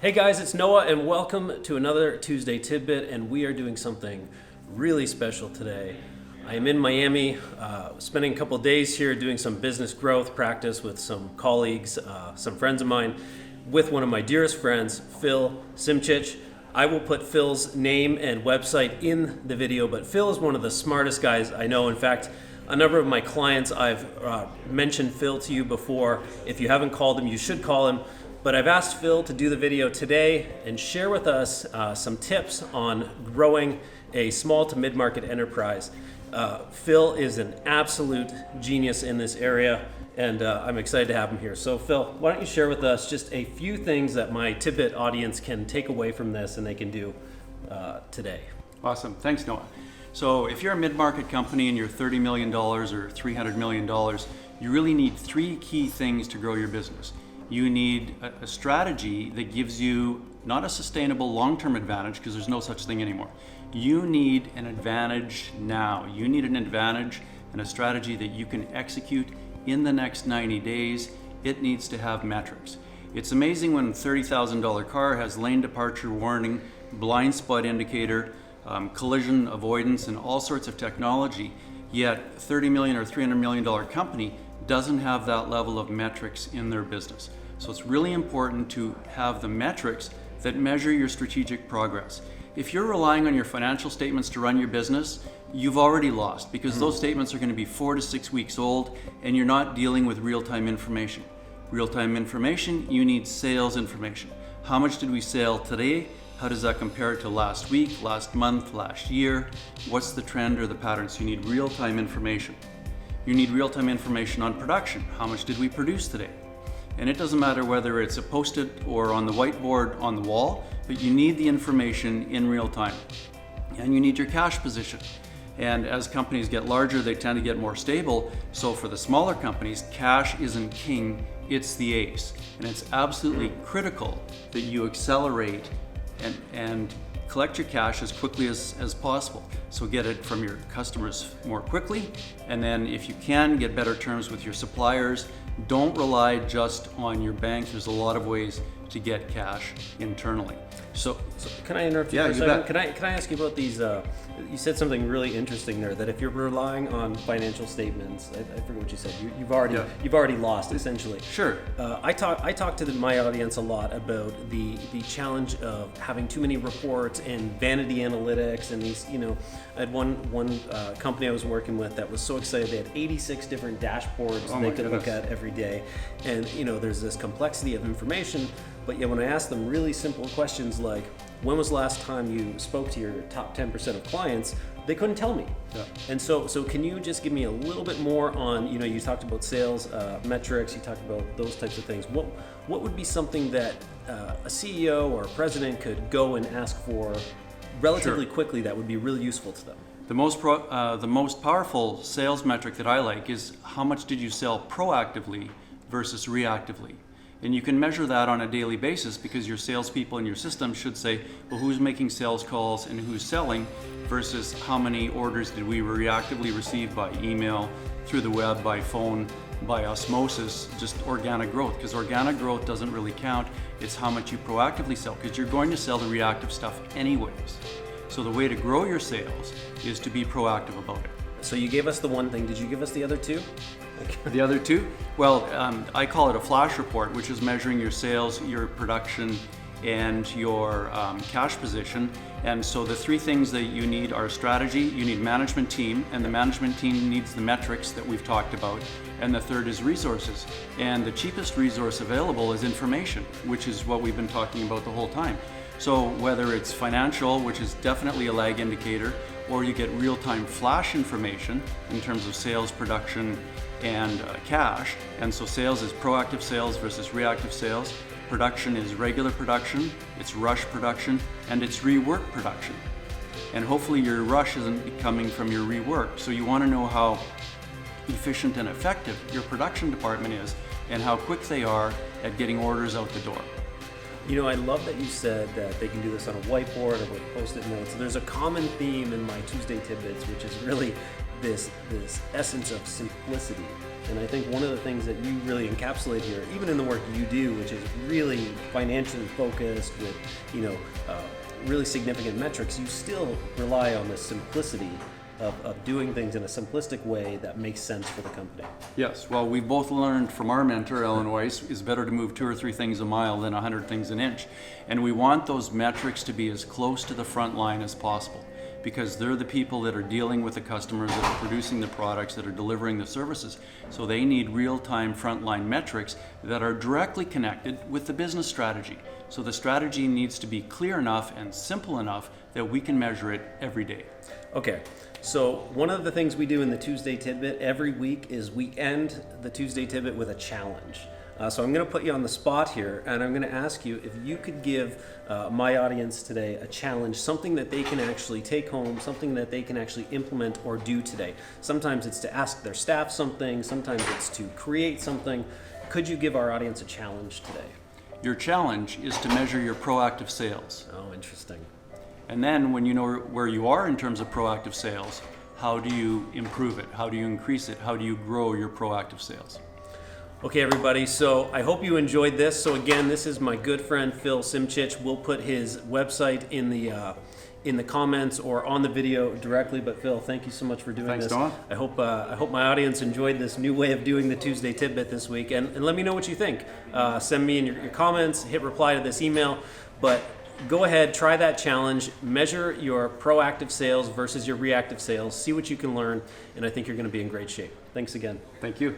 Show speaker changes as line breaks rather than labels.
Hey guys, it's Noah and welcome to another Tuesday Tidbit, and we are doing something really special today. I am in Miami, spending a couple of days here doing some business growth practice with some colleagues, some friends of mine, with one of my dearest friends, Phil Simchich. I will put Phil's name and website in the video, but Phil is one of the smartest guys I know. In fact, a number of my clients, I've mentioned Phil to you before. If you haven't called him, you should call him. But I've asked Phil to do the video today and share with us some tips on growing a small to mid-market enterprise. Phil is an absolute genius in this area, and I'm excited to have him here. So Phil, why don't you share with us just a few things that my Tidbit audience can take away from this and they can do today.
Awesome, thanks Noah. So if you're a mid-market company and you're $30 million or $300 million, you really need three key things to grow your business. You need a strategy that gives you not a sustainable long-term advantage, because there's no such thing anymore. You need an advantage now. You need an advantage and a strategy that you can execute in the next 90 days. It needs to have metrics. It's amazing when a $30,000 car has lane departure warning, blind spot indicator, collision avoidance, and all sorts of technology, yet $30 million or $300 million company doesn't have that level of metrics in their business. So it's really important to have the metrics that measure your strategic progress. If you're relying on your financial statements to run your business, you've already lost, because those statements are going to be 4 to 6 weeks old and you're not dealing with real-time information. Real-time information, you need sales information. How much did we sell today? How does that compare to last week, last month, last year? What's the trend or the patterns? You need real-time information. You need real-time information on production. How much did we produce today? And it doesn't matter whether it's a post-it or on the whiteboard on the wall, but you need the information in real time. And you need your cash position. And as companies get larger, they tend to get more stable. So for the smaller companies, cash isn't king, it's the ace. And it's absolutely critical that you accelerate and collect your cash as quickly as possible. So get it from your customers more quickly, and then if you can, get better terms with your suppliers. Don't rely just on your bank. There's a lot of ways to get cash internally.
So can I interrupt you for a second? Can I ask you about these? You said something really interesting there, that if you're relying on financial statements, I forget what you said. You've already lost, essentially.
Sure.
I talk to my audience a lot about the challenge of having too many reports and vanity analytics and these. I had one company I was working with that was so excited they had 86 different dashboards they could look at every day, and there's this complexity of information. But yet when I ask them really simple questions like, when was the last time you spoke to your top 10% of clients, they couldn't tell me. Yeah. And so can you just give me a little bit more on, you talked about sales metrics, you talked about those types of things. What would be something that a CEO or a president could go and ask for relatively quickly that would be really useful to them?
The most powerful sales metric that I like is how much did you sell proactively versus reactively. And you can measure that on a daily basis, because your salespeople in your system should say, well, who's making sales calls and who's selling, versus how many orders did we reactively receive by email, through the web, by phone, by osmosis, just organic growth. Because organic growth doesn't really count. It's how much you proactively sell, because you're going to sell the reactive stuff anyways. So the way to grow your sales is to be proactive about it.
So you gave us the one thing. Did you give us the other two?
The other two? Well, I call it a flash report, which is measuring your sales, your production, and your cash position. And so the three things that you need are strategy, you need management team, and the management team needs the metrics that we've talked about. And the third is resources. And the cheapest resource available is information, which is what we've been talking about the whole time. So whether it's financial, which is definitely a lag indicator, or you get real-time flash information in terms of sales, production, and cash. And so sales is proactive sales versus reactive sales. Production is regular production, it's rush production, and it's rework production. And hopefully your rush isn't coming from your rework. So you want to know how efficient and effective your production department is and how quick they are at getting orders out the door.
I love that you said that they can do this on a whiteboard or with Post-it notes. There's a common theme in my Tuesday Tidbits, which is really this essence of simplicity. And I think one of the things that you really encapsulate here, even in the work you do, which is really financially focused with, really significant metrics, you still rely on the simplicity of doing things in a simplistic way that makes sense for the company.
Yes, well, we both learned from our mentor, Ellen Weiss, it's better to move 2 or 3 things a mile than 100 things an inch. And we want those metrics to be as close to the front line as possible, because they're the people that are dealing with the customers, that are producing the products, that are delivering the services. So they need real-time frontline metrics that are directly connected with the business strategy. So the strategy needs to be clear enough and simple enough that we can measure it every day.
Okay, so one of the things we do in the Tuesday Tidbit every week is we end the Tuesday Tidbit with a challenge. So I'm going to put you on the spot here, and I'm going to ask you if you could give my audience today a challenge, something that they can actually take home, something that they can actually implement or do today. Sometimes it's to ask their staff something, sometimes it's to create something. Could you give our audience a challenge today?
Your challenge is to measure your proactive sales.
Oh, interesting.
And then when you know where you are in terms of proactive sales, how do you improve it? How do you increase it? How do you grow your proactive sales?
Okay, everybody, so I hope you enjoyed this. So again, this is my good friend Phil Simchich. We'll put his website in the comments or on the video directly. But Phil, thank you so much for doing
Thanks,
this.
Don.
I hope my audience enjoyed this new way of doing the Tuesday Tidbit this week. And let me know what you think. Send me in your comments, hit reply to this email. But go ahead, try that challenge, measure your proactive sales versus your reactive sales, see what you can learn, and I think you're going to be in great shape. Thanks again.
Thank you.